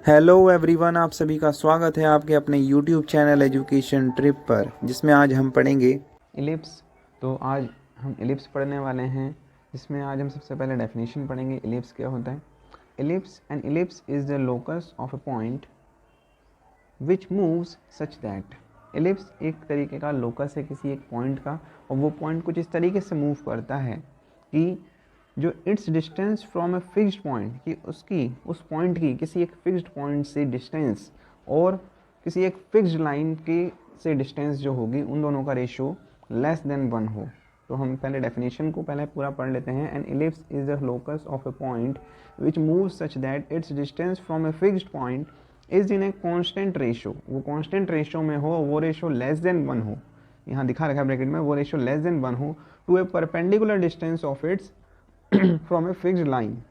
Hello everyone, आप सभी का स्वागत है आपके अपने यूट्यूब चैनल एजुकेशन ट्रिप पर, जिसमें आज हम पढ़ेंगे इलिप्स। तो आज हम इलिप्स पढ़ने वाले हैं, जिसमें आज हम सबसे पहले डेफिनेशन पढ़ेंगे। इलिप्स क्या होता है? Ellipse N ellipse is the locus of a point which moves such that. Ellipse एक तरीके का लोकस है किसी एक पॉइंट का, और वो पॉइंट कुछ इस तरीके से मूव करता है कि जो it's distance from a fixed point, कि उसकी उस पॉइंट की किसी एक फिक्स्ड पॉइंट से डिस्टेंस और किसी एक फिक्स्ड लाइन की से डिस्टेंस जो होगी, उन दोनों का रेशो लेस देन 1 हो। तो हम पहले डेफिनेशन को पहले पूरा पढ़ लेते हैं। N ellipse is the locus of a point which move such that it's distance from a fixed point is in a constant ratio. वो कॉन्स्टेंट रेशो में हो, वो रेशो लेस देन 1 हो। यहाँ दिखा रखा है ब्रैकेट में, वो रेशो लेस देन 1 हो to a perpendicular distance of its from a fixed line.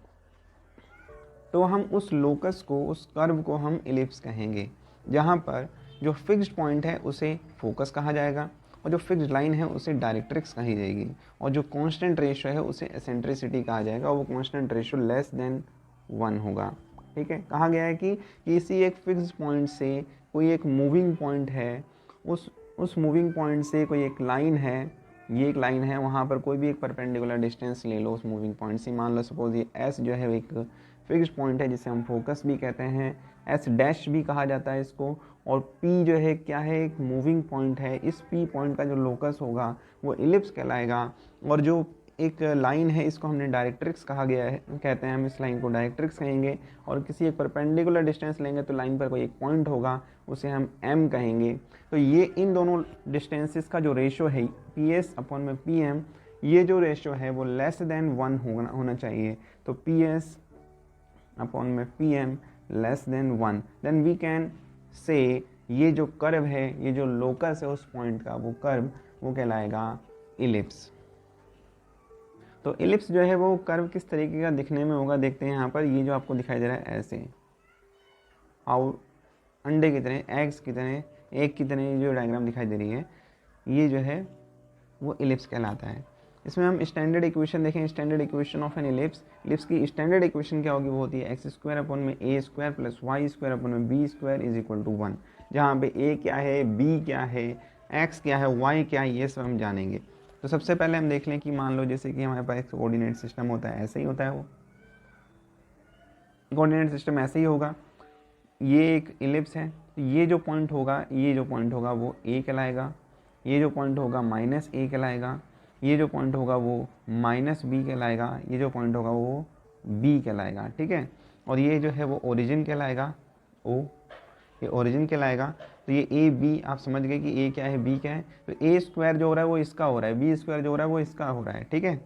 तो हम उस लोकस को, उस कर्व को हम इलिप्स कहेंगे, जहाँ पर जो फिक्स्ड पॉइंट है उसे फोकस कहा जाएगा, और जो फिक्स्ड लाइन है उसे डायरेक्ट्रिक्स कही जाएगी, और जो कांस्टेंट रेशो है उसे एसेंट्रिसिटी कहा जाएगा, और वो कांस्टेंट रेशो लेस देन 1 होगा। ठीक है, कहा गया है कि किसी एक फिक्स्ड पॉइंट से कोई एक मूविंग पॉइंट है, उस मूविंग पॉइंट से कोई एक लाइन है, ये एक लाइन है, वहाँ पर कोई भी एक परपेंडिकुलर डिस्टेंस ले लो उस मूविंग पॉइंट से। मान लो सपोज ये एस जो है एक फिक्स्ड पॉइंट है, जिसे हम फोकस भी कहते हैं, एस डैश भी कहा जाता है इसको, और पी जो है क्या है, एक मूविंग पॉइंट है। इस पी पॉइंट का जो लोकस होगा वो इलिप्स कहलाएगा, और जो एक लाइन है इसको हमने डायरेक्ट्रिक्स कहा गया है, कहते हैं हम इस लाइन को डायरेक्ट्रिक्स कहेंगे। और किसी एक परपेंडिकुलर डिस्टेंस लेंगे तो लाइन पर कोई एक पॉइंट होगा, उसे हम एम कहेंगे। तो ये इन दोनों डिस्टेंसेस का जो रेशो है पी एस अपॉन में पी एम, ये जो रेशो है वो लेस देन 1 होना चाहिए। तो पी एस अपॉन में P M less than 1, then we can say ये जो कर्व है, ये जो लोकस है उस पॉइंट का, वो कर्व वो कहलाएगा इलिप्स। तो इलिप्स जो है वो कर्व किस तरीके का दिखने में होगा, देखते हैं यहाँ पर। ये जो आपको दिखाई दे रहा है ऐसे, और अंडे की तरह, एग्स की तरह, एक की तरह जो डायग्राम दिखाई दे रही है, ये जो है वो इलिप्स कहलाता है। इसमें हम स्टैंडर्ड इक्वेशन देखें, standard equation of an ellipse. Ellipse की स्टैंडर्ड इक्वेशन क्या होगी, वो होती है एक्स स्क्वायर अपॉन में a square plus y square upon में b square is equal to 1। जहाँ पे ए क्या है, बी क्या है, एक्स क्या है, वाई क्या है, ये सब हम जानेंगे। तो सबसे पहले हम देख लें कि मान लो जैसे कि हमारे पास एक कोऑर्डिनेट सिस्टम होता है, ऐसे ही होता है वो कोऑर्डिनेट सिस्टम, ऐसे ही होगा। ये एक इलिप्स है, तो ये जो पॉइंट होगा, ये जो पॉइंट होगा वो ए कहलाएगा, ये जो पॉइंट होगा माइनस ए कहलाएगा, ये जो पॉइंट होगा वो माइनस बी कहलाएगा, ये जो पॉइंट होगा वो बी कहलाएगा। ठीक है, और ये जो है वो ओरिजिन कहलाएगा, ओ, ये ओरिजिन कहलाएगा। तो ये ए बी, आप समझ गए कि ए क्या है, बी क्या है। तो ए स्क्वायर जो हो रहा है वो इसका हो रहा है, बी स्क्वायर जो हो रहा है वो इसका हो रहा है। ठीक है,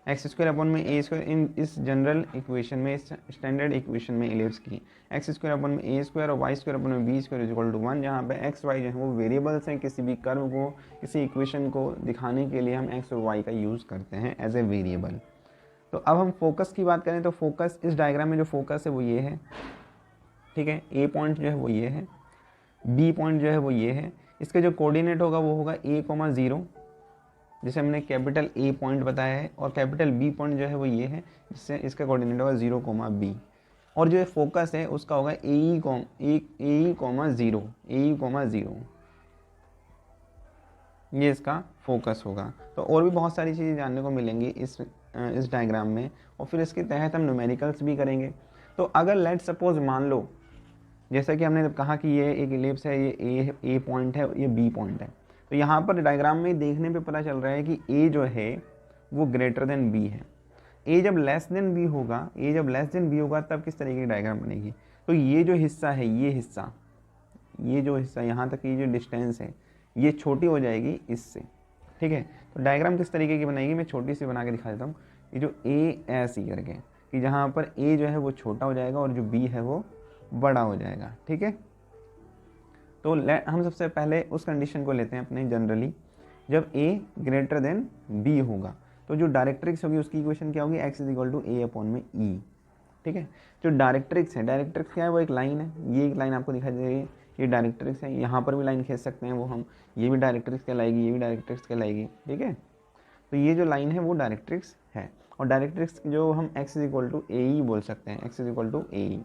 एक्स स्क्वायर अपॉन में ए स्क्वायर, इन इस जनरल इक्वेशन में, इस स्टैंडर्ड इक्वेशन में इलिप्स की एक्स स्क्वायर अपॉन में ए स्क्वायर और वाई स्क्वायर अपॉन में b square is equal to 1, जहाँ पे एक्स वाई जो है वो वेरिएबल्स हैं। किसी भी कर्व को, किसी इक्वेशन को दिखाने के लिए हम एक्स और वाई का यूज़ करते हैं एज ए वेरिएबल। तो अब हम फोकस की बात करें, तो फोकस, इस डायग्राम में जो फोकस है वो ये है। ठीक है, ए पॉइंट जो है वो ये है, बी पॉइंट जो है वो ये है। इसके जो कोऑर्डिनेट होगा वो होगा a,0, जिसे हमने कैपिटल ए पॉइंट बताया है, और कैपिटल बी पॉइंट जो है वो ये है, जिससे इसका कोऑर्डिनेट होगा 0,b। और जो फोकस है उसका होगा ए,0, ये इसका फोकस होगा। तो और भी बहुत सारी चीज़ें जानने को मिलेंगी इस डायग्राम में, और फिर इसके तहत हम न्यूमेरिकल्स भी करेंगे। तो अगर लेट सपोज मान लो, जैसा कि हमने कहा कि ये एक इलिप्स है, ये ए पॉइंट है, ये बी पॉइंट है, तो यहाँ पर डायग्राम में देखने पे पता चल रहा है कि ए जो है वो ग्रेटर देन बी है। ए जब लेस देन बी होगा, ए जब लेस देन बी होगा तब किस तरीके की डायग्राम बनेगी। तो ये जो हिस्सा है, ये जो हिस्सा यहाँ तक की जो डिस्टेंस है, ये छोटी हो जाएगी इससे। ठीक है, तो डायग्राम किस तरीके की बनाएगी, मैं छोटी सी बना के दिखा देता हूँ। ये जो ए ऐसी करके, कि जहाँ पर ए जो है वो छोटा हो जाएगा और जो बी है वो बड़ा हो जाएगा। ठीक है, तो हम सबसे पहले उस कंडीशन को लेते हैं अपने जनरली, जब a ग्रेटर देन b होगा, तो जो डायरेक्ट्रिक्स होगी उसकी इक्वेशन क्या होगी, x is equal to a upon में e। ठीक है, जो डायरेक्ट्रिक्स है, डायरेक्ट्रिक्स क्या है, वो एक लाइन है, ये एक लाइन आपको दिखाई दे रही है, ये डायरेक्ट्रिक्स है। यहाँ पर भी लाइन खींच सकते हैं वो हम, ये भी डायरेक्ट्रिक्स कहलाएगी, ये भी डायरेक्ट्रिक्स कहलाएगी। ठीक है, तो ये जो लाइन है वो डायरेक्ट्रिक्स है, और डायरेक्ट्रिक्स जो हम x इज इक्वल टू ए ई बोल सकते हैं, x इज इक्वल टू ए ई।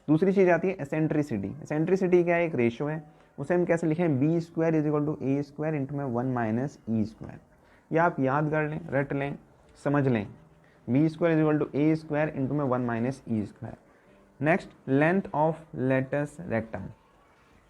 दूसरी चीज़ आती है एसेंट्रिसिटी। एसेंट्रिसिटी क्या है, एक रेशो है, उसे हम कैसे लिखें, b square is equal to a square into में 1 माइनस ई स्क्वायर। या आप याद कर लें, रट लें, समझ लें, b square is equal to a square into में 1 minus e square. Next, length of latus rectum.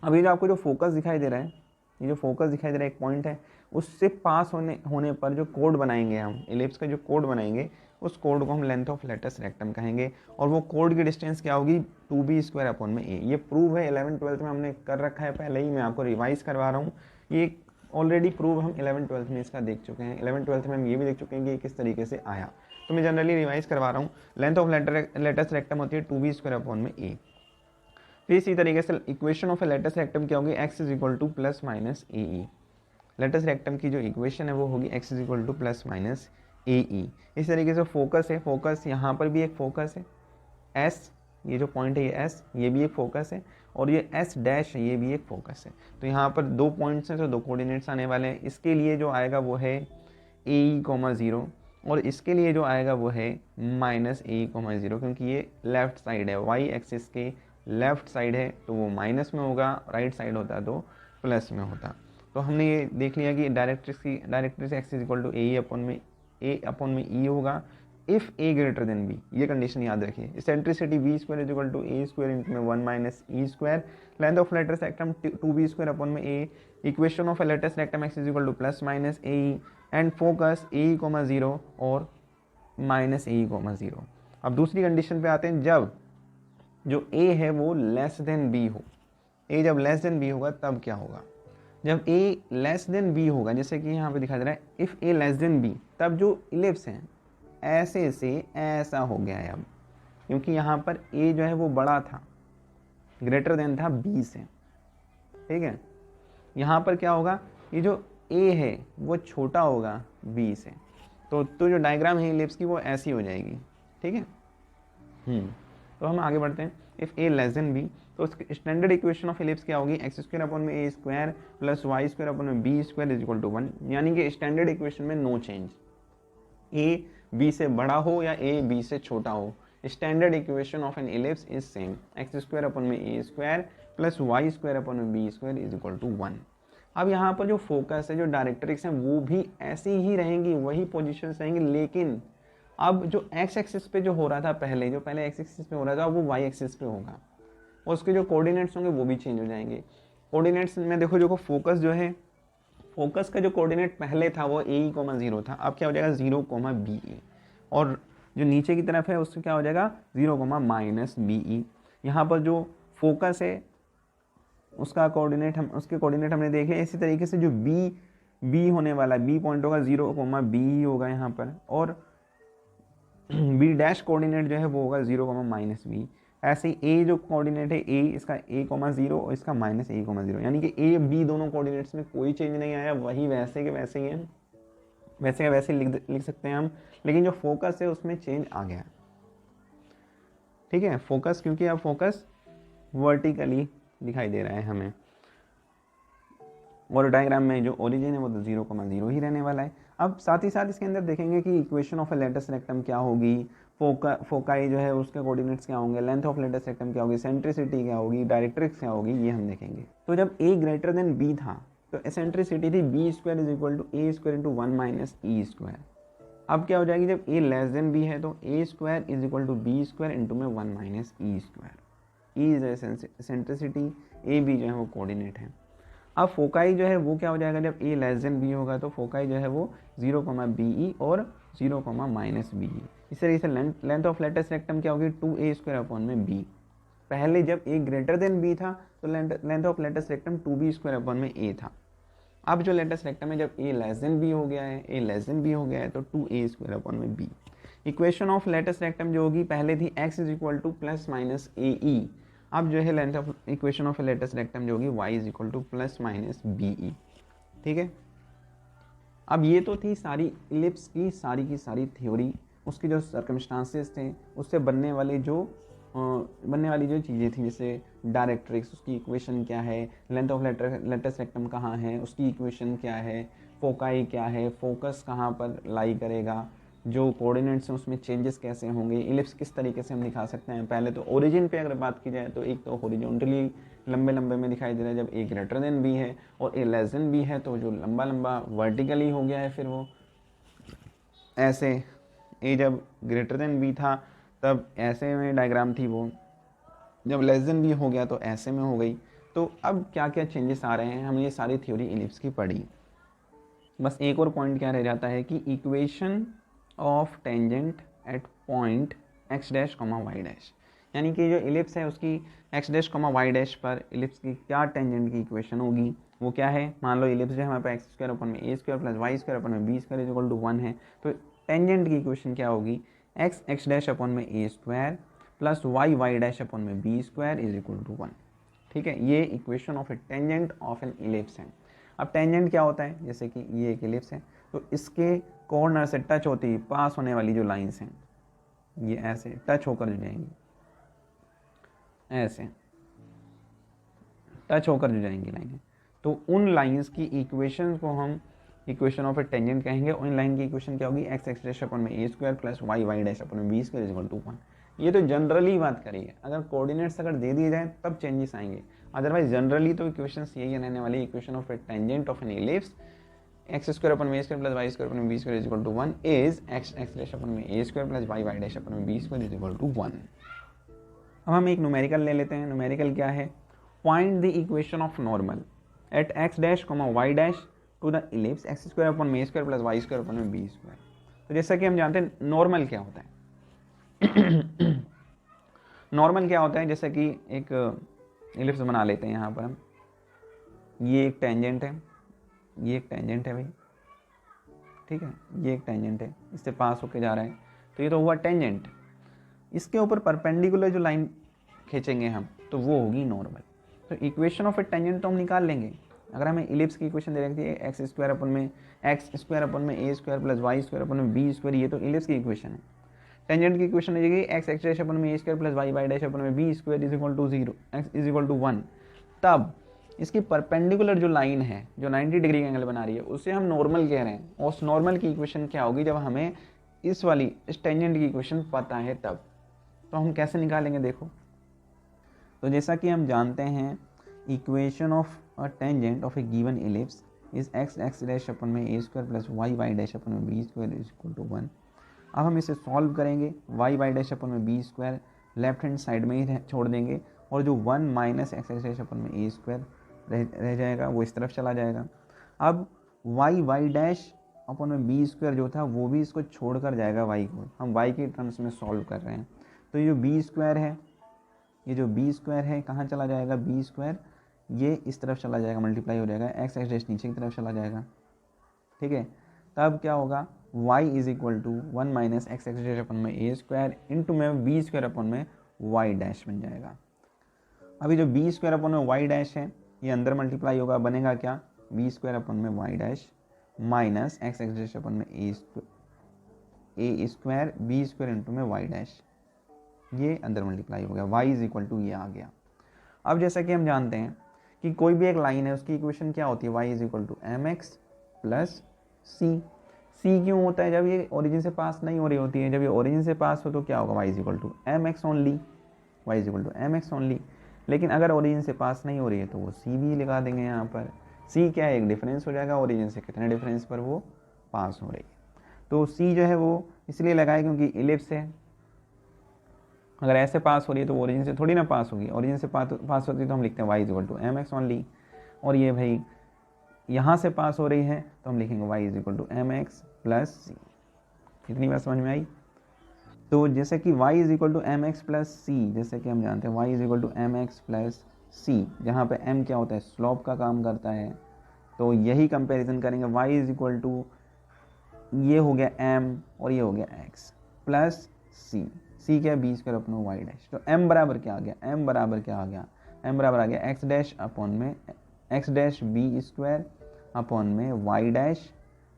अब ये जो आपको जो फोकस दिखाई दे रहा है, ये जो फोकस दिखाई दे रहा है एक पॉइंट है, उससे पास होने पर जो कोड बनाएंगे हम, इलिप्स का जो कोड बनाएंगे, उस कोड को हम लेंथ ऑफ लेटस रेक्टम कहेंगे। और वो कोड की डिस्टेंस क्या होगी, 2b स्क्वायर अपॉन में a। ये प्रूव है 11th-12th में हमने कर रखा है पहले ही, मैं आपको रिवाइज करवा रहा हूँ। ये ऑलरेडी प्रूव हम 11th-12th में इसका देख चुके हैं। 11th-12th में हम ये भी देख चुके हैं कि ये किस तरीके से आया, तो मैं जनरली रिवाइज करवा रहा हूँ। लेंथ ऑफ लेटस रेक्टम होती है 2b स्क्वायर अपॉन में a। फिर इसी तरीके से equation of a latus rectum क्या होगी, x is equal to plus minus a e. Latus rectum की जो इक्वेशन है वो होगी x is equal to plus minus a e. इस तरीके से फोकस है, फोकस यहाँ पर भी एक फोकस है, S, ये जो पॉइंट है ये S, ये भी एक फोकस है, और ये S डैश है, ये भी एक फोकस है। तो यहाँ पर दो पॉइंट्स हैं, तो दो कोऑर्डिनेट्स आने वाले हैं। इसके लिए जो आएगा वो है ए कॉमा 0, और इसके लिए जो आएगा वो है माइनस ए कॉमा 0, क्योंकि ये लेफ्ट साइड है, वाई एक्सिस के लेफ्ट साइड है, तो वो माइनस में होगा, राइट साइड होता तो प्लस में होता। तो हमने ये देख लिया कि directrix x is equal to a upon में ई होगा if a greater than b. ये कंडीशन याद रखिए। Eccentricity b square is equal to a square into में 1 minus e square. Length of latus rectum 2b square upon में a. Equation of latus rectum x is equal to plus minus a e. And focus a comma 0 और minus ए comma 0। अब दूसरी condition पे आते हैं, जब जो a है वो लेस देन b हो। a जब लेस देन b होगा तब क्या होगा, जब a लेस देन b होगा, जैसे कि यहाँ पे दिखा दे रहा है if a less than b, तब जो इलिप्स हैं ऐसे से ऐसा हो गया है अब, क्योंकि यहाँ पर a जो है वो बड़ा था, ग्रेटर देन था b से, ठीक है। यहाँ पर क्या होगा, ये जो a है वो छोटा होगा b से, तो जो डायग्राम है इलिप्स की वो ऐसी हो जाएगी, ठीक है। तो हम आगे बढ़ते हैं। If a less than b, तो स्टैंडर्ड इक्वेशन ऑफ इलिप्स क्या होगी, एक्स स्क्वायर अपॉन में a square plus y square upon में b square is equal to 1। यानी कि स्टैंडर्ड इक्वेशन में नो चेंज, a b से बड़ा हो या a b से छोटा हो, standard equation of an ellipse is same, x square upon में a square plus y square upon में b square is equal to 1। अब यहाँ पर जो फोकस है, जो डायरेक्ट्रिक्स हैं, वो भी ऐसी ही रहेंगी, वही पोजिशन रहेंगी, लेकिन अब जो एक्स एक्सिस पे जो हो रहा था पहले, जो पहले एक्स एक्सिस पे हो रहा था, वो वाई एक्सिस पे होगा, और उसके जो कोऑर्डिनेट्स होंगे वो भी चेंज हो जाएंगे। कोऑर्डिनेट्स में देखो, जो फोकस जो है, फोकस का जो कोऑर्डिनेट पहले था वो ए कॉमा 0 था, अब क्या हो जाएगा 0 कॉमा बी ई, और जो नीचे की तरफ है उससे क्या हो जाएगा 0 कॉमा माइनस बी ई। यहाँ पर जो फोकस है उसका कोऑर्डिनेट उसके कोऑर्डिनेट हमने देख लिया। इसी तरीके से जो बी होने वाला है, बी पॉइंट होगा 0 कॉमा बी होगा यहाँ पर, और बी डैश कोऑर्डिनेट जो है वो होगा 0 कॉमा माइनस बी। ऐसे ही ए जो कोऑर्डिनेट है ए, इसका ए कॉमा 0 और इसका माइनस ए कॉमा 0, यानी कि ए बी दोनों कोऑर्डिनेट्स में कोई चेंज नहीं आया, वही वैसे के वैसे ही हैं, वैसे के वैसे लिख सकते हैं हम, लेकिन जो फोकस है उसमें चेंज आ गया, ठीक है। फोकस, क्योंकि अब फोकस वर्टिकली दिखाई दे रहा है हमें, और डायग्राम में जो ओरिजिन है वो तो 0 कॉमा 0 ही रहने वाला है। अब साथ ही साथ इसके अंदर देखेंगे कि equation of a latus rectum क्या होगी, फोकाई जो है उसके कोऑर्डिनेट्स क्या होंगे, लेंथ ऑफ लेटस रेक्टम क्या होगी, सेंट्रिसिटी क्या होगी, डायरेक्ट्रिक्स क्या होगी, ये हम देखेंगे। तो जब a ग्रेटर देन b था तो एसेंट्रिसिटी थी b square is equal to a square into 1 minus e square. अब क्या हो जाएगी, जब a लेस देन b है तो a square is equal to b square into में 1 minus e square. E is eccentricity, a b जो है वो कोऑर्डिनेट है। अब फोकाई जो है वो क्या हो जाएगा, जब a लेस देन b होगा तो फोकाई जो है वो 0 कॉमा बी ई और 0 कॉमा माइनस बी ई। इस तरीके से लेंथ ऑफ लेटस रेक्टम क्या होगी 2a स्क्वायर अपॉन में b। पहले जब a ग्रेटर देन b था तो length of latus rectum 2b square upon में a था। अब जो लेटस रेक्टम है, जब a लेस देन b हो गया है, a लेस देन b हो गया है, तो 2a स्क्वायर अपॉन में b। Equation of latus rectum जो होगी, पहले थी x is equal to plus minus a e, अब जो है length of equation of latus rectum जो होगी y is equal to plus minus b e, ठीक है। अब ये तो थी सारी इलिप्स की सारी थ्योरी, उसकी जो सर्कमस्टांसेस थे, उससे बनने वाली जो चीज़ें थी, जैसे डायरेक्ट्रिक्स, उसकी इक्वेशन क्या है, लेंथ ऑफ लेटस रेक्टम कहाँ है, उसकी इक्वेशन क्या है, फोकाई क्या है, फोकस कहाँ पर लाई करेगा, जो कोऑर्डिनेट्स हैं उसमें चेंजेस कैसे होंगे, इलिप्स किस तरीके से हम दिखा सकते हैं। पहले तो ओरिजिन पे अगर बात की जाए तो एक तो हॉरिजॉन्टली लंबे लंबे में दिखाई दे रहा है, जब ए ग्रेटर देन बी है और ए लेस देन बी है तो जो लंबा लंबा वर्टिकली हो गया है, फिर वो ऐसे ए जब ग्रेटर देन बी था तब ऐसे में डायग्राम थी, वो जब लेस देन बी हो गया तो ऐसे में हो गई। तो अब क्या क्या चेंजेस आ रहे हैं, हमने ये सारी थ्योरी इलिप्स की पढ़ी। बस एक और पॉइंट क्या रह जाता है कि equation of tangent at point x dash comma y dash, यानी कि जो इलिप्स है उसकी x dash comma y dash पर इलिप्स की क्या टेंजेंट की इक्वेशन होगी, वो क्या है। मान लो इलिप्स जो है हमारे पास एक्स स्क्वायर अपन में a square plus y square upon में b square is equal to 1 है, तो टेंजेंट की इक्वेशन क्या होगी, एक्स एक्स डैश अपन में a square plus y y dash upon में b square is equal to 1। ठीक है, ये equation of a tangent of an ellipse है। अब टेंजेंट क्या होता है, जैसे कि ये एक इलिप्स है तो इसके कॉर्नर से टच होती पास होने वाली जो लाइंस हैं ये ऐसे टच होकर जुड़ जाएंगी, ऐसे टच होकर जुड़ जाएंगी लाइनें, तो उन लाइंस की इक्वेशन को हम इक्वेशन ऑफ ए टेंजेंट कहेंगे। उन लाइन की इक्वेशन क्या होगी, एक्स एक्स डैश अपन में a square plus y y dash upon में b square is equal to 1। ये तो जनरली बात करी है, अगर कोऑर्डिनेट्स अगर दे दिए जाए तब चेंजेस आएंगे, अदरवाइज जनरली तो इक्वेशंस यही रहने वाली। Equation of a tangent of an ellipse x square upon में a square plus y square upon में b square is equal to 1 is x x dash upon में a square plus y y dash upon में b square is equal to 1। अब हम एक numerical ले लेते हैं। न्यूमेरिकल क्या है, find the equation of normal at x dash comma y dash to the ellipse x square upon में a square plus y square upon में बी स्क्वायर। तो जैसा कि हम जानते हैं नॉर्मल क्या होता है नॉर्मल क्या होता है, जैसे कि एक इलिप्स बना लेते हैं यहाँ पर हम, ये एक टेंजेंट है, ये एक टेंजेंट है भाई, ठीक है, ये एक टेंजेंट है, इससे पास होके जा रहा है, तो ये तो हुआ टेंजेंट। इसके ऊपर परपेंडिकुलर जो लाइन खींचेंगे हम तो वो होगी नॉर्मल। तो इक्वेशन ऑफ ए टेंजेंट तो हम निकाल लेंगे। अगर हमें इलिप्स की इक्वेशन दे रखी है एक्स स्क्वायर अपन में a square plus y square upon में बी स्क्वायर, ये तो इलिप्स की इक्वेशन है। टेंजेंट की इक्वेशन हो जाएगी एक्स एक्स डैश अपन में a square plus y y dash upon में b square is equal to 0 x is equal to 1। तब इसकी परपेंडिकुलर जो लाइन है जो 90 डिग्री का एंगल बना रही है उसे हम नॉर्मल कह रहे हैं। और उस नॉर्मल की इक्वेशन क्या होगी, जब हमें इस टेंजेंट की इक्वेशन पता है तब। तो हम कैसे निकालेंगे देखो, तो जैसा कि हम जानते हैं equation of a tangent of a given ellipse is x x dash upon में a square plus y y dash upon में b square is equal to 1। अब हम इसे सॉल्व करेंगे, वाई वाई डैश अपन में b square left hand side में ही छोड़ देंगे और जो 1 minus x x dash upon में ए स्क्वायर रह जाएगा वो इस तरफ चला जाएगा। अब वाई वाई डैश अपन में बी स्क्वायर जो था वो भी इसको छोड़ कर जाएगा वाई को, हम वाई के टर्म्स में सॉल्व कर रहे हैं। तो ये जो बी स्क्वायर है, ये जो बी स्क्वायर है कहाँ चला जाएगा, बी स्क्वायर ये इस तरफ चला जाएगा, मल्टीप्लाई हो जाएगा, एक्स एक्स डैश नीचे की तरफ चला जाएगा, ठीक है। तब क्या होगा, y is equal to 1 minus x x dash upon में ए स्क्वायर इंटू में बी स्क्वायर अपन में वाई डैश बन जाएगा। अभी जो बी स्क्वायर अपन में वाई डैश है ये अंदर मल्टीप्लाई होगा, बनेगा क्या, बी स्क्वायर अपन में y dash minus x x dash upon में a square b square into में वाई डैश, ये अंदर मल्टीप्लाई हो गया, y इज इक्वल टू ये आ गया। अब जैसा कि हम जानते हैं कि कोई भी एक लाइन है उसकी इक्वेशन क्या होती है, y is equal to m x plus c. C क्यों होता है, जब ये ओरिजिन से पास नहीं हो रही होती है, जब ये ओरिजिन से पास हो तो क्या होगा, y is equal to m x only, y is equal to m x only. लेकिन अगर ओरिजिन से पास नहीं हो रही है तो वो सी भी लगा देंगे यहाँ पर। सी क्या है, एक डिफरेंस हो जाएगा, ओरिजिन से कितने डिफरेंस पर वो पास हो रही है, तो सी जो है वो इसलिए लगाए क्योंकि इलिप्स है, अगर ऐसे पास हो रही है तो ओरिजिन से थोड़ी ना पास होगी, ओरिजिन से पास होती है तो हम लिखते हैं y is equal to m x only. और ये भाई यहाँ से पास हो रही है तो हम लिखेंगे y is equal to m x plus c. इतनी बात समझ में आई। तो जैसे कि y is equal to m x plus c, जैसे कि हम जानते हैं y is equal to m x plus c, जहाँ पे m क्या होता है, स्लोप का काम करता है, तो यही कंपेरिजन करेंगे। y इज इक्वल टू ये हो गया m और ये हो गया x प्लस सी, सी क्या है, b square upon y dash. तो m बराबर क्या आ गया, m बराबर क्या आ गया, m बराबर आ गया एक्स डैश अपॉन में x dash b square upon में वाई डैश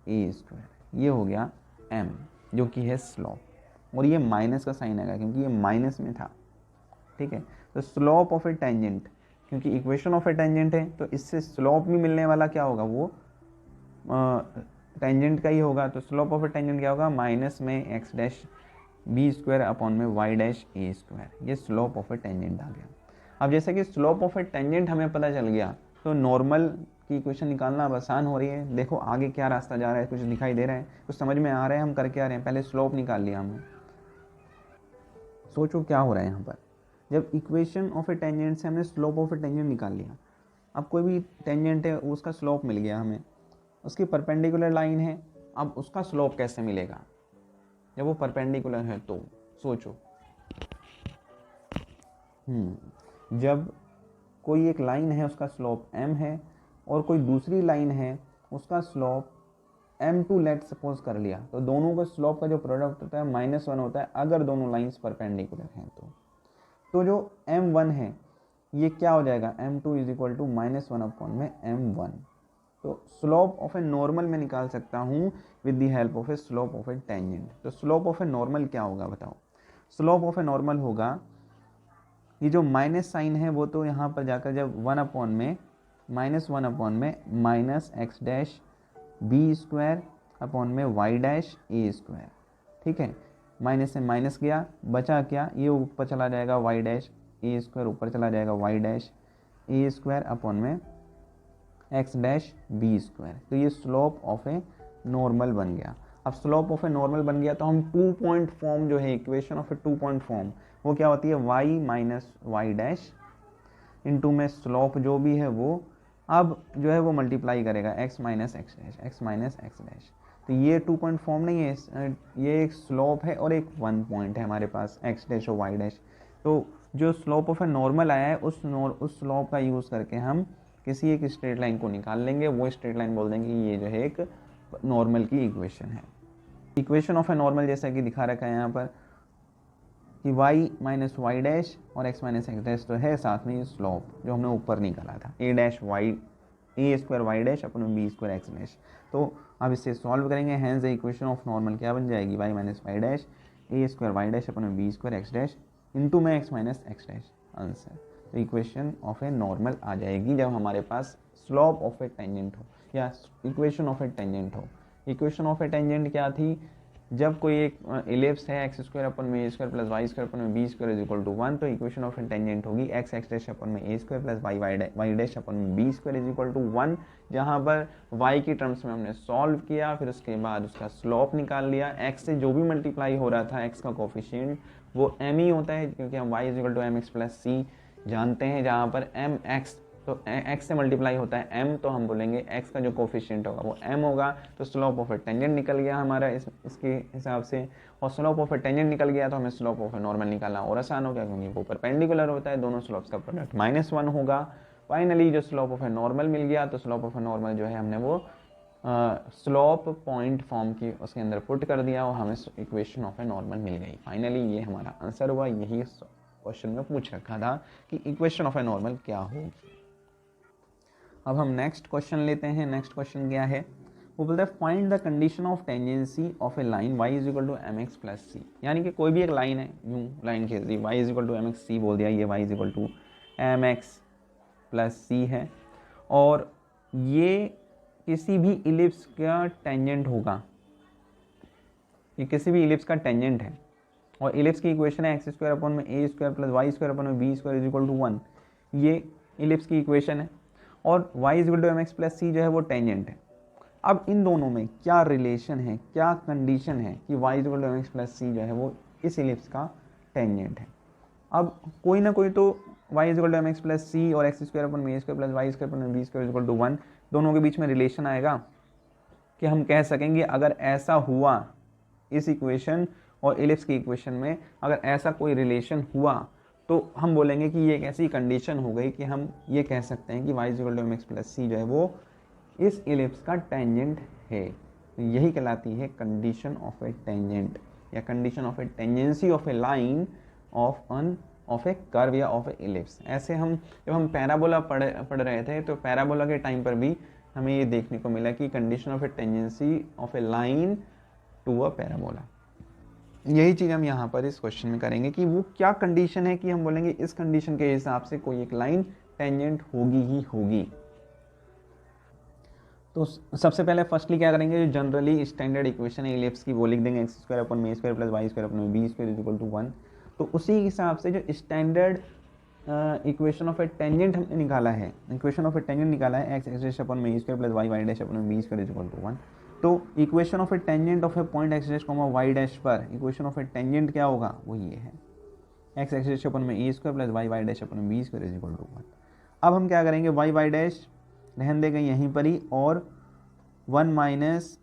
ए स्क्वायर, ये हो गया m जो कि है स्लोप, और ये माइनस का साइन आएगा क्योंकि ये माइनस में था, ठीक है। तो स्लोप ऑफ ए टेंजेंट, क्योंकि इक्वेशन ऑफ ए टेंजेंट है तो इससे स्लोप भी मिलने वाला क्या होगा, वो टेंजेंट का ही होगा, तो स्लोप ऑफ ए टेंजेंट क्या होगा, माइनस में x dash b square upon में वाई डैश ए स्क्वायर, ये स्लोप ऑफ ए टेंजेंट आ गया। अब जैसे कि स्लोप ऑफ ए टेंजेंट हमें पता चल गया, तो नॉर्मल की इक्वेशन निकालना अब आसान हो रही है। देखो आगे क्या रास्ता जा रहा है, कुछ दिखाई दे रहा है, कुछ समझ में आ रहा है हम कर क्या रहे हैं। पहले स्लोप निकाल लिया हमने, सोचो क्या हो रहा है यहाँ पर। जब इक्वेशन ऑफ ए टेंजेंट से हमने स्लोप ऑफ ए टेंजेंट निकाल लिया, अब कोई भी टेंजेंट है उसका स्लोप मिल गया हमें, उसकी परपेंडिकुलर लाइन है, अब उसका स्लोप कैसे मिलेगा जब वो परपेंडिकुलर है। तो सोचो, जब कोई एक लाइन है उसका स्लोप m है और कोई दूसरी लाइन है उसका स्लोप m2 लेट सपोज कर लिया, तो दोनों का स्लोप का जो प्रोडक्ट होता है -1 होता है अगर दोनों लाइंस परपेंडिकुलर हैं। तो जो m1 है ये क्या हो जाएगा, m2 is equal to -1 upon में m1। तो स्लोप ऑफ ए नॉर्मल में निकाल सकता हूँ with the help of A slope of a tangent. तो स्लोप ऑफ ए नॉर्मल क्या होगा बताओ। स्लोप ऑफ ए नॉर्मल होगा, ये जो माइनस साइन है वो तो यहाँ पर जाकर जब 1 अपॉन में -1 अपॉन में minus x dash b square upon में वाई डैश ए स्क्वायर, ठीक है। माइनस से माइनस गया, बचा क्या, ये ऊपर चला जाएगा वाई डैश ए स्क्वायर, ऊपर चला जाएगा Y dash a square upon में एक्स डैश बी स्क्वायर। तो ये स्लोप ऑफ ए नॉर्मल बन गया। अब स्लोप ऑफ ए नॉर्मल बन गया तो हम 2 पॉइंट फॉर्म जो है equation of a 2 point form वो क्या होती है, y minus y dash into में स्लोप जो भी है वो अब जो है वो मल्टीप्लाई करेगा x minus x dash, x minus x dash. तो ये 2 पॉइंट फॉर्म नहीं है, ये एक स्लोप है और एक 1 पॉइंट है हमारे पास x डैश और y डैश। तो जो स्लोप ऑफ ए नॉर्मल आया है उस स्लोप का यूज़ करके हम किसी एक स्ट्रेट लाइन को निकाल लेंगे, वो स्ट्रेट लाइन बोल देंगे ये जो है एक नॉर्मल की इक्वेशन है। इक्वेशन ऑफ ए नॉर्मल जैसा कि दिखा रखा है यहाँ पर कि y माइनस वाई डैश और x माइनस एक्स डैश तो है, साथ में ये स्लोप जो हमने ऊपर निकाला था a dash y a square y dash upon b square x dash. तो अब इसे सॉल्व करेंगे, hence the equation of normal क्या बन जाएगी, y minus y dash a square y dash upon b square x dash into में x minus x dash answer. तो equation of a normal आ जाएगी जब हमारे पास स्लोप ऑफ ए टेंजेंट हो या इक्वेशन ऑफ ए टेंजेंट हो। इक्वेशन ऑफ ए टेंजेंट क्या थी, जब कोई एक इलिप्स है एक्स स्क्वायर अपन में a square plus y square upon में b square is equal to 1, तो इक्वेशन ऑफ ए टेंजेंट होगी एक्स एक्स डैश अपन में a square plus y dash upon में b square is equal to 1, जहाँ पर y की terms में हमने सॉल्व किया, फिर उसके बाद उसका स्लोप निकाल लिया। x से जो भी मल्टीप्लाई हो रहा था x का कोफिशिएंट वो m ही होता है, क्योंकि हम y is equal to m x plus c जानते हैं, जहाँ पर एम एक्स तो x से मल्टीप्लाई होता है m, तो हम बोलेंगे x का जो कोफिशिएंट होगा वो m होगा। तो स्लोप ऑफ ए टेंजेंट निकल गया हमारा इसके हिसाब से, और स्लोप ऑफ ए टेंजेंट निकल गया तो हमें स्लोप ऑफ ए नॉर्मल निकालना और आसान हो गया, क्योंकि वो परपेंडिकुलर होता है, दोनों स्लोप्स का प्रोडक्ट -1 होगा। फाइनली जो स्लोप ऑफ ए नॉर्मल मिल गया, तो स्लोप ऑफ ए नॉर्मल जो है हमने वो स्लोप पॉइंट फॉर्म की उसके अंदर पुट कर दिया और हमें इक्वेशन ऑफ ए नॉर्मल मिल गई। फाइनली ये हमारा आंसर हुआ, यही क्वेश्चन में पूछ रखा था कि इक्वेशन ऑफ ए नॉर्मल क्या होगी। अब हम नेक्स्ट क्वेश्चन लेते हैं। नेक्स्ट क्वेश्चन क्या है, वो बोलता है find the condition of tangency of a line y is equal to m x plus c. यानी कि कोई भी एक लाइन है, यूँ लाइन खींच दी, y is equal to m x c बोल दिया, ये y is equal to m x plus c है, और ये किसी भी इलिप्स का टेंजेंट होगा, ये किसी भी इलिप्स का टेंजेंट है, और इलिप्स की इक्वेशन है एक्स स्क्वायर अपॉन में a square plus y square upon में b square is equal to 1, ये इलिप्स की इक्वेशन है, और y is equal to m x plus c जो है वो टेंजेंट है। अब इन दोनों में क्या रिलेशन है, क्या कंडीशन है कि y is equal to m x plus c जो है वो इस इलिप्स का टेंजेंट है। अब कोई ना कोई तो y is equal to m x plus c और एक्स स्क्वायर अपॉन में a square plus y square upon में b square is equal to 1, दोनों के बीच में रिलेशन आएगा कि हम कह सकेंगे अगर ऐसा हुआ इस इक्वेशन और इलिप्स की इक्वेशन में, अगर ऐसा कोई रिलेशन हुआ तो हम बोलेंगे कि ये एक ऐसी कंडीशन हो गई कि हम ये कह सकते हैं कि y is equal to m x plus c जो है वो इस इलिप्स का टेंजेंट है। तो यही कहलाती है कंडीशन ऑफ ए टेंजेंट या condition of a tangency of a line of A curve या ऑफ ए इलिप्स। ऐसे हम जब हम पैराबोला पढ़ रहे थे तो पैराबोला के टाइम पर भी हमें ये देखने को मिला कि condition of a tangency of a line to a parabola. यही चीज़ हम यहाँ पर इस क्वेश्चन में करेंगे कि वो क्या कंडीशन है कि हम बोलेंगे इस कंडीशन के हिसाब से कोई एक लाइन टेंजेंट होगी ही होगी। तो सबसे पहले फर्स्टली क्या करेंगे, जो जनरली स्टैंडर्ड इक्वेशन है इलिप्स की वो लिख देंगे, एक्स स्क्वायर अपॉन में square plus y square upon में b square is equal to 1। तो उसी हिसाब से जो standard equation of a tangent हमने निकाला है, इक्वेशन ऑफ ए टेंजेंट निकाला है एक्स डैश अपॉन में square plus y y dash upon में b square is equal to 1। तो equation of a tangent of a point x dash comma y dash पर equation of a tangent क्या होगा, वो ये है एक्स डैश अपॉन में a square plus y y dash upon में b square is equal to 1। अब हम क्या करेंगे, वाई वाई डैश रहने देंगे यहीं पर ही, और 1 माइनस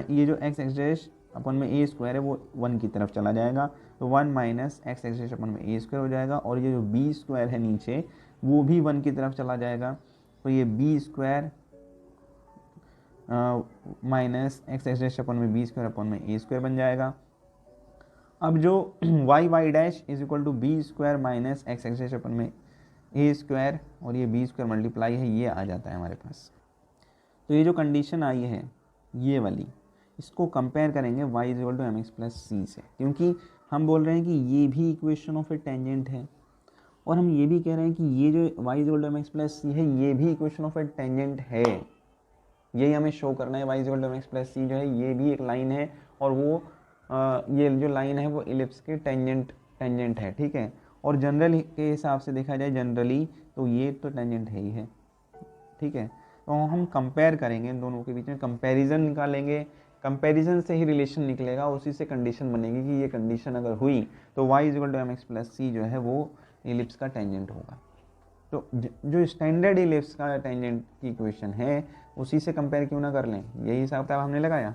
ये जो एक्स एक्स डैश अपन में ए स्क्वायर है वो 1 की तरफ चला जाएगा, तो 1 minus x x dash upon में ए स्क्वायर हो जाएगा, और ये जो बी स्क्वायर है नीचे वो भी 1 की तरफ चला जाएगा, तो ये b square minus x x dash upon में बी स्क्वायर अपन में ए स्क्वायर बन जाएगा। अब जो y y dash is equal to b square minus x x dash upon में ए स्क्वायर और ये बी स्क्वायर मल्टीप्लाई है, ये आ जाता है हमारे पास। तो ये जो कंडीशन आई है ये वाली, इसको कंपेयर करेंगे y is equal to m x plus c से, क्योंकि हम बोल रहे हैं कि ये भी इक्वेशन ऑफ ए टेंजेंट है, और हम ये भी कह रहे हैं कि ये जो y is equal to m x plus c है ये भी इक्वेशन ऑफ ए टेंजेंट है। यही हमें शो करना है, y is equal to m x plus c जो है ये भी एक लाइन है, और वो ये जो लाइन है वो इलिप्स के टेंजेंट है, ठीक है। और जनरल के हिसाब से देखा जाए जनरली तो ये तो टेंजेंट है ही है, ठीक है। तो हम कंपेयर करेंगे इन दोनों के बीच में, कंपैरिजन निकालेंगे, कंपैरिजन से ही रिलेशन निकलेगा, उसी से कंडीशन बनेगी कि ये कंडीशन अगर हुई तो y is equal to m x plus c जो है वो इलिप्स का टेंजेंट होगा। तो जो स्टैंडर्ड इलिप्स का टेंजेंट की इक्वेशन है उसी से कंपेयर क्यों ना कर लें, यही हिसाब किताब हमने लगाया।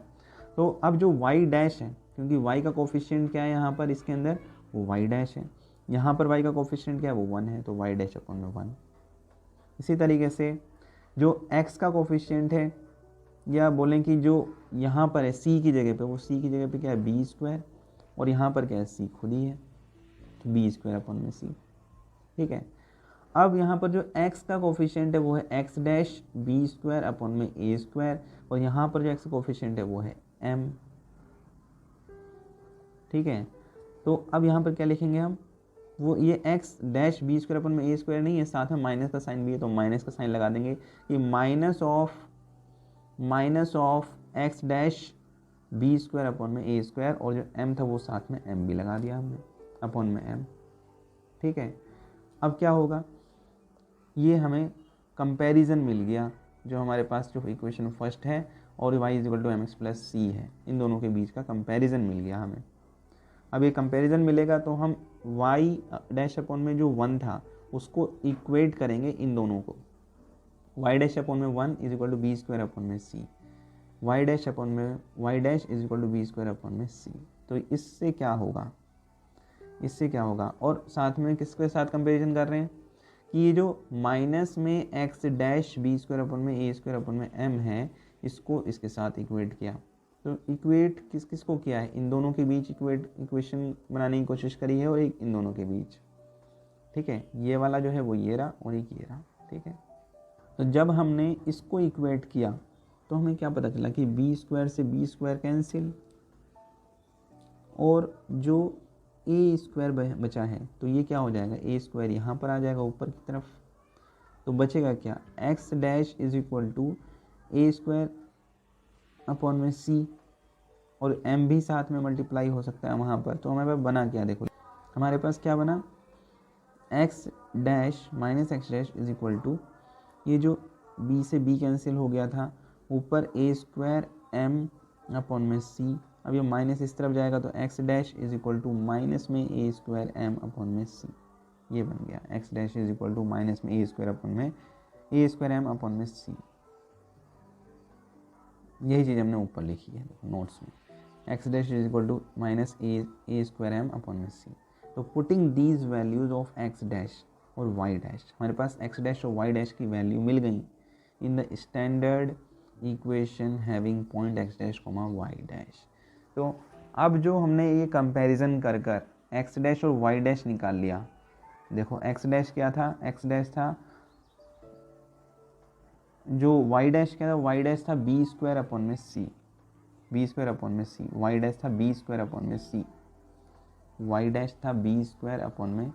तो अब जो y डैश है, क्योंकि y का कोफिशिएंट क्या है यहाँ पर इसके अंदर, वो y डैश है, यहाँ पर y का कोफिशिएंट क्या है, वो 1 है, तो y डैश अपॉन में 1। इसी तरीके से जो x का कोफिशिएंट है, या बोलें कि जो यहाँ पर है c की जगह पे, वो c की जगह पे क्या है बी स्क्वायर, और यहाँ पर क्या है c खुद ही है, तो बी स्क्वायर अपॉन में c, ठीक है। अब यहाँ पर जो x का कोफिशिएंट है वो है x dash b square upon में ए स्क्वायर, और यहाँ पर जो x का कोफिशिएंट है वो है m, ठीक है। तो अब यहाँ पर क्या लिखेंगे हम, वो ये x dash b square upon में ए स्क्वायर नहीं है, साथ में माइनस का साइन भी है, तो माइनस का साइन लगा देंगे कि minus of x dash b square upon में ए स्क्वायर, और जो m था वो साथ में m भी लगा दिया हमने अपन में m, ठीक है। अब क्या होगा, ये हमें कंपैरिजन मिल गया, जो हमारे पास जो इक्वेशन फर्स्ट है और y is equal to m x plus c है, इन दोनों के बीच का कंपैरिजन मिल गया हमें। अब ये कंपैरिजन मिलेगा तो हम y डैश अपॉन में जो 1 था उसको इक्वेट करेंगे इन दोनों को, y डैश अपॉन में 1 is equal to b square upon में सी, y डैश अपॉन में y dash is equal to b square upon में सी। तो इससे क्या होगा, और साथ में किसके साथ कंपैरिजन कर रहे हैं कि ये जो माइनस में x dash b square upon में ए स्क्वायर अपॉन में m है, इसको इसके साथ इक्वेट किया। तो इक्वेट किस को किया है, इन दोनों के बीच इक्वेशन बनाने की कोशिश करी है, और एक इन दोनों के बीच, ठीक है। ये वाला जो है वो ये रहा और एक ये रहा, ठीक है। तो जब हमने इसको इक्वेट किया तो हमें क्या पता चला कि बी स्क्वायर से बी स्क्वायर कैंसिल, और जो ए स्क्वायर बचा है तो ये क्या हो जाएगा, ए स्क्वायर यहाँ पर आ जाएगा ऊपर की तरफ, तो बचेगा क्या, x dash is equal to a square upon में सी, और m भी साथ में मल्टीप्लाई हो सकता है वहाँ पर। तो हमारे पास बना क्या, देखो हमारे पास क्या बना, x dash minus x dash is equal to, ये जो b से b कैंसिल हो गया था, ऊपर ए स्क्वायर m अपॉन में c, अब ये माइनस इस तरफ जाएगा तो x dash is equal to minus में ए स्क्वायर m अपॉन में c, ये बन गया x dash is equal to minus में ए स्क्वायर अपॉन में ए स्क्वायर m अपॉन में c। यही चीज़ हमने ऊपर लिखी है नोट्स में, x dash is equal to minus a square m upon में सी। तो putting these values of x dash और वाई डैश, हमारे पास एक्स डैश और वाई डैश की वैल्यू मिल गई in the standard equation having point x dash comma y dash. तो अब जो हमने ये कंपैरिजन कर कर एक्स डैश और वाई डैश निकाल लिया, देखो एक्स डैश क्या था, एक्स डैश था, जो y डैश क्या था, y डैश था बी स्क्वायर अपॉन में सी, बी स्क्वायर अपॉन में सी, y डैश था बी स्क्वायर अपॉन में सी, y डैश था बी स्क्वायर अपॉन में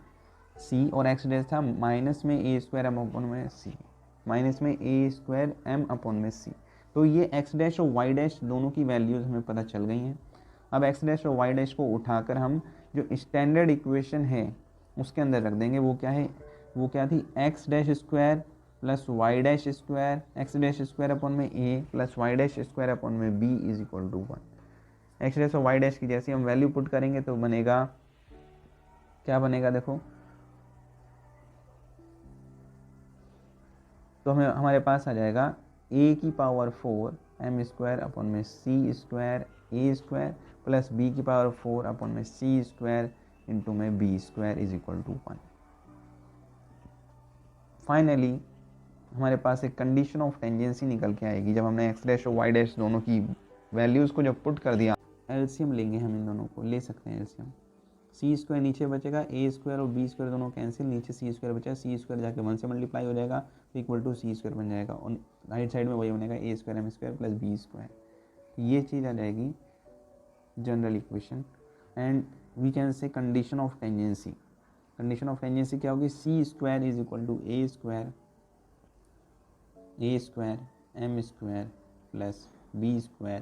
सी, और x डैश था माइनस में ए स्क्वायर अपॉन में सी। माइनस में ए स्क्वायर एम अपॉन में सी। तो ये एक्स डैश और वाई डैश दोनों की वैल्यूज़ हमें पता चल गई हैं। अब एक्स डैश और वाई डैश को उठाकर हम जो स्टैंडर्ड इक्वेशन है उसके अंदर रख देंगे। वो क्या है, वो क्या थी, x dash square plus y dash square, x dash square upon में a plus y dash square upon में b is equal to 1। X dash और वाई डैश की जैसे हम वैल्यू पुट करेंगे तो बनेगा, क्या बनेगा देखो, तो हमें हमारे पास आ जाएगा a की पावर 4 एम स्क्वायर अपॉन में c square a square plus b की पावर 4 अपॉन में सी स्क्वायर इंटू में b square is equal to 1। Finally हमारे पास एक कंडीशन ऑफ टेंजेंसी निकल के आएगी जब हमने एक्स डैश और वाई डैश दोनों की वैल्यूज़ को जब पुट कर दिया। एलसीएम लेंगे हम, इन दोनों को ले सकते हैं एलसीएम। सी स्क्वायर नीचे बचेगा, ए स्क्वायर और बी स्क्वायर दोनों कैंसिल, नीचे सी स्क्वायर बचा, सी स्क्वायर जाके 1 से मल्टीप्लाई हो जाएगा तो इक्वल टू सी स्क्वायर बन जाएगा और राइट साइड में वही बनेगा a square m square plus b square. ये चीज़ आ जाएगी general equation and we can say condition of tangency. Condition of tangency क्या होगी, c square is equal to a square m square plus b square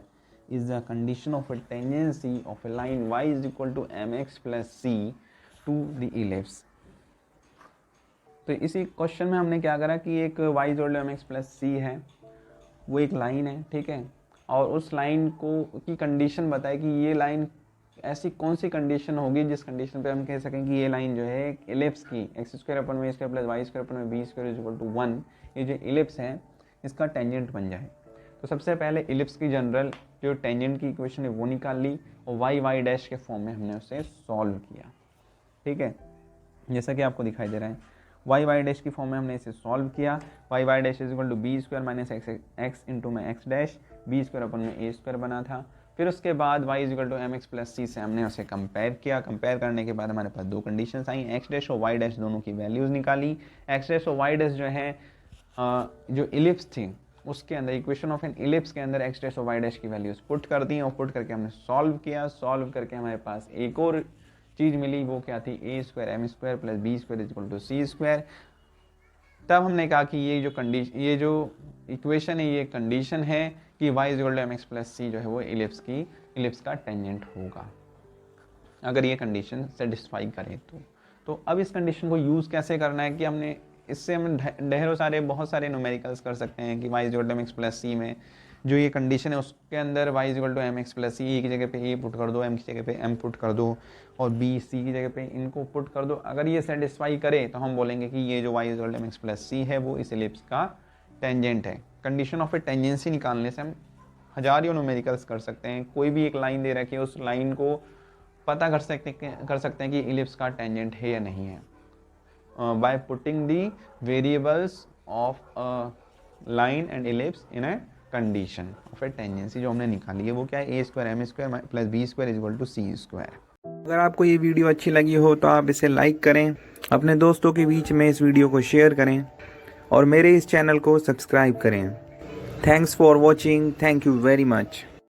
is the condition of a tangency of a line y is equal to mx plus c to the ellipse। तो इसी question में हमने क्या करा कि एक y जोड़ लो mx plus c है, वो एक लाइन है, ठीक है, और उस लाइन को की कंडीशन बताए कि ये लाइन ऐसी कौन सी कंडीशन होगी जिस कंडीशन पे हम कह सकें कि ये लाइन जो है एक इलिप्स की एक्स स्क्वायर अपन में a square plus y square upon में b square is equal to 1, ये जो इलिप्स है इसका टेंजेंट बन जाए। तो सबसे पहले इलिप्स की जनरल जो टेंजेंट की इक्वेशन है वो निकाल ली और वाई डैश के फॉर्म में हमने उसे सॉल्व किया, ठीक है, जैसा कि आपको दिखाई दे रहा है। वाई डैश की फॉर्म में हमने इसे सॉल्व किया। Y dash is equal to b square minus x into में x dash, b square upon में ए स्क्वायर बना था। फिर उसके बाद y is equal to m x plus c से हमने उसे कंपेयर किया। कंपेयर करने के बाद हमारे पास दो कंडीशंस आई, एक्स डैश और वाई डैश दोनों की वैल्यूज़ निकाली। एक्स डैश और वाई डैश जो है जो इलिप्स थी उसके अंदर, इक्वेशन ऑफ एन इलिप्स के अंदर एक्स डैश और वाई डैश की वैल्यूज़ पुट कर दी और पुट करके हमने सॉल्व किया। सॉल्व करके हमारे पास एक और चीज़ मिली, वो क्या थी, a square m square plus b square is equal to c square. तब हमने कहा कि ये जो इक्वेशन है ये कंडीशन है कि y is equal to m x plus c जो है वो इलिप्स का टेंजेंट होगा, अगर ये कंडीशन सेटिस्फाई करे तो अब इस कंडीशन को यूज़ कैसे करना है कि हमने इससे हम बहुत सारे न्यूमेरिकल्स कर सकते हैं कि y is equal to m x plus c में जो ये कंडीशन है उसके अंदर y is equal to m x plus c, a की जगह पे ए पुट कर दो, m की जगह पे m पुट कर दो और b c की जगह पे इनको पुट कर दो। अगर ये सेटिस्फाई करे तो हम बोलेंगे कि ये जो y is equal to m x plus c है वो इस इलिप्स का टेंजेंट है। कंडीशन ऑफ ए टेंजेंसी निकालने से हम हज़ारों न्यूमेरिकल्स कर सकते हैं। कोई भी एक लाइन दे रखी है उस लाइन को पता कर सकते हैं कि इलिप्स का टेंजेंट है या नहीं है by putting the variables of a line and ellipse in a condition of a tangency जो हमने निकाली है वो क्या है, a square m square plus b square is equal to c square. अगर आपको ये वीडियो अच्छी लगी हो तो आप इसे लाइक करें, अपने दोस्तों के बीच में इस वीडियो को शेयर करें और मेरे इस चैनल को सब्सक्राइब करें। Thanks for watching, thank you very much.